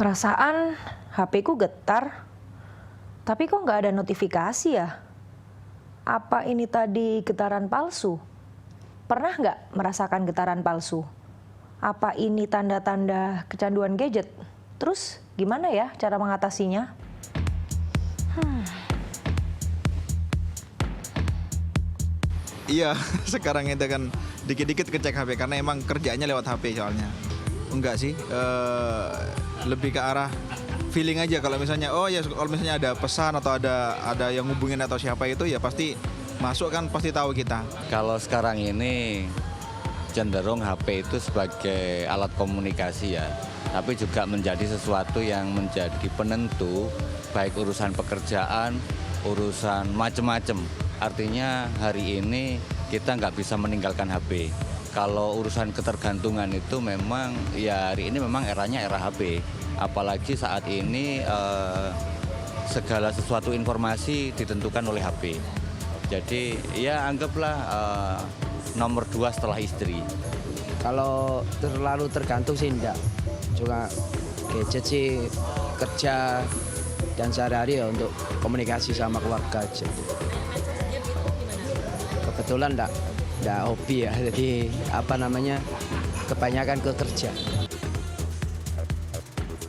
Perasaan HP ku getar, tapi kok nggak ada notifikasi ya? Apa ini tadi getaran palsu? Pernah nggak merasakan getaran palsu? Apa ini tanda-tanda kecanduan gadget? Terus gimana ya cara mengatasinya? Iya, sekarang itu kan dikit-dikit ngecek HP karena emang kerjaannya lewat HP soalnya. Enggak sih, lebih ke arah feeling aja kalau misalnya kalau misalnya ada pesan atau ada yang ngubungin atau siapa itu ya pasti masuk kan, pasti tahu kita. Kalau sekarang ini cenderung HP itu sebagai alat komunikasi ya, tapi juga menjadi sesuatu yang menjadi penentu baik urusan pekerjaan, urusan macem-macem. Artinya hari ini kita nggak bisa meninggalkan HP. Kalau urusan ketergantungan itu memang ya hari ini memang eranya era HP. Apalagi saat ini segala sesuatu informasi ditentukan oleh HP. Jadi ya anggaplah nomor 2 setelah istri. Kalau terlalu tergantung sih enggak. Juga gadget sih kerja dan sehari-hari ya untuk komunikasi sama keluarga aja. Kebetulan enggak hobi ya, jadi kebanyakan ke kerja.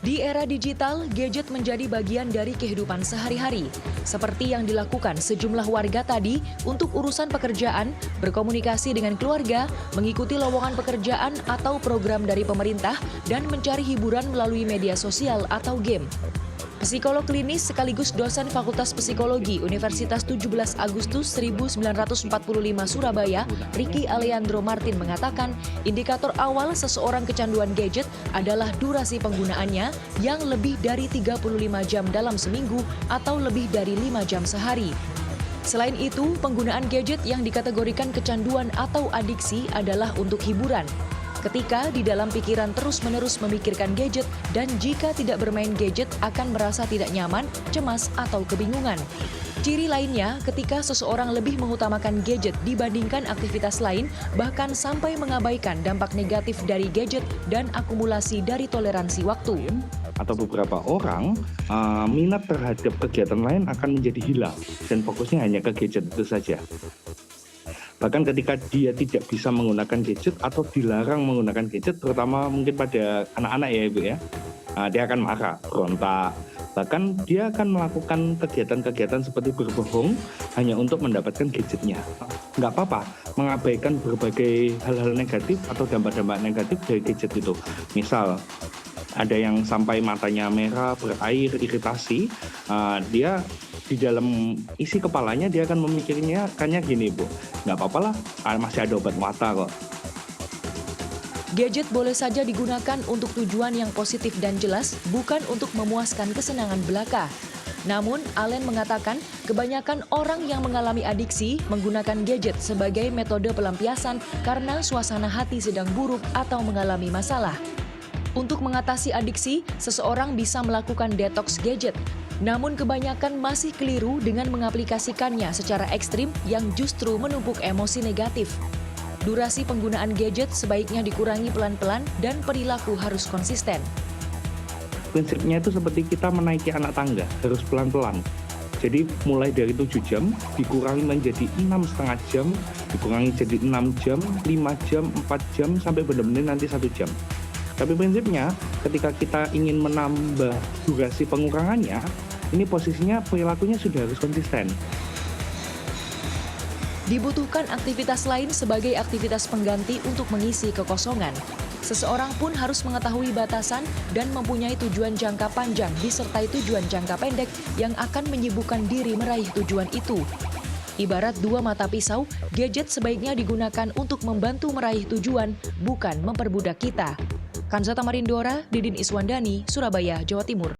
Di era digital, gadget menjadi bagian dari kehidupan sehari-hari. Seperti yang dilakukan sejumlah warga tadi untuk urusan pekerjaan, berkomunikasi dengan keluarga, mengikuti lowongan pekerjaan atau program dari pemerintah, dan mencari hiburan melalui media sosial atau game. Psikolog klinis sekaligus dosen Fakultas Psikologi Universitas 17 Agustus 1945 Surabaya, Ricky Alejandro Martin mengatakan, indikator awal seseorang kecanduan gadget adalah durasi penggunaannya yang lebih dari 35 jam dalam seminggu atau lebih dari 5 jam sehari. Selain itu, penggunaan gadget yang dikategorikan kecanduan atau adiksi adalah untuk hiburan. Ketika di dalam pikiran terus-menerus memikirkan gadget dan jika tidak bermain gadget akan merasa tidak nyaman, cemas, atau kebingungan. Ciri lainnya ketika seseorang lebih mengutamakan gadget dibandingkan aktivitas lain, bahkan sampai mengabaikan dampak negatif dari gadget dan akumulasi dari toleransi waktu. Atau beberapa orang minat terhadap kegiatan lain akan menjadi hilang dan fokusnya hanya ke gadget itu saja. Bahkan ketika dia tidak bisa menggunakan gadget atau dilarang menggunakan gadget, terutama mungkin pada anak-anak ya Ibu ya, dia akan marah, berontak. Bahkan dia akan melakukan kegiatan-kegiatan seperti berbohong hanya untuk mendapatkan gadgetnya. Nggak apa-apa mengabaikan berbagai hal-hal negatif atau dampak-dampak negatif dari gadget itu. Misal, ada yang sampai matanya merah, berair, iritasi, dia di dalam isi kepalanya dia akan memikirnya kayaknya gini Bu, nggak apa-apa lah, masih ada obat mata kok. Gadget boleh saja digunakan untuk tujuan yang positif dan jelas, bukan untuk memuaskan kesenangan belaka. Namun, Allen mengatakan kebanyakan orang yang mengalami adiksi menggunakan gadget sebagai metode pelampiasan karena suasana hati sedang buruk atau mengalami masalah. Untuk mengatasi adiksi, seseorang bisa melakukan detox gadget. Namun kebanyakan masih keliru dengan mengaplikasikannya secara ekstrim yang justru menumpuk emosi negatif. Durasi penggunaan gadget sebaiknya dikurangi pelan-pelan dan perilaku harus konsisten. Prinsipnya itu seperti kita menaiki anak tangga, harus pelan-pelan. Jadi mulai dari 7 jam, dikurangi menjadi 6,5 jam, dikurangi jadi 6 jam, 5 jam, 4 jam, sampai benar-benar nanti 1 jam. Tapi prinsipnya ketika kita ingin menambah durasi pengurangannya, ini posisinya perilakunya sudah harus konsisten. Dibutuhkan aktivitas lain sebagai aktivitas pengganti untuk mengisi kekosongan. Seseorang pun harus mengetahui batasan dan mempunyai tujuan jangka panjang disertai tujuan jangka pendek yang akan menyibukkan diri meraih tujuan itu. Ibarat dua mata pisau, gadget sebaiknya digunakan untuk membantu meraih tujuan, bukan memperbudak kita. Kanzata Marindora, Didin Iswandani, Surabaya, Jawa Timur.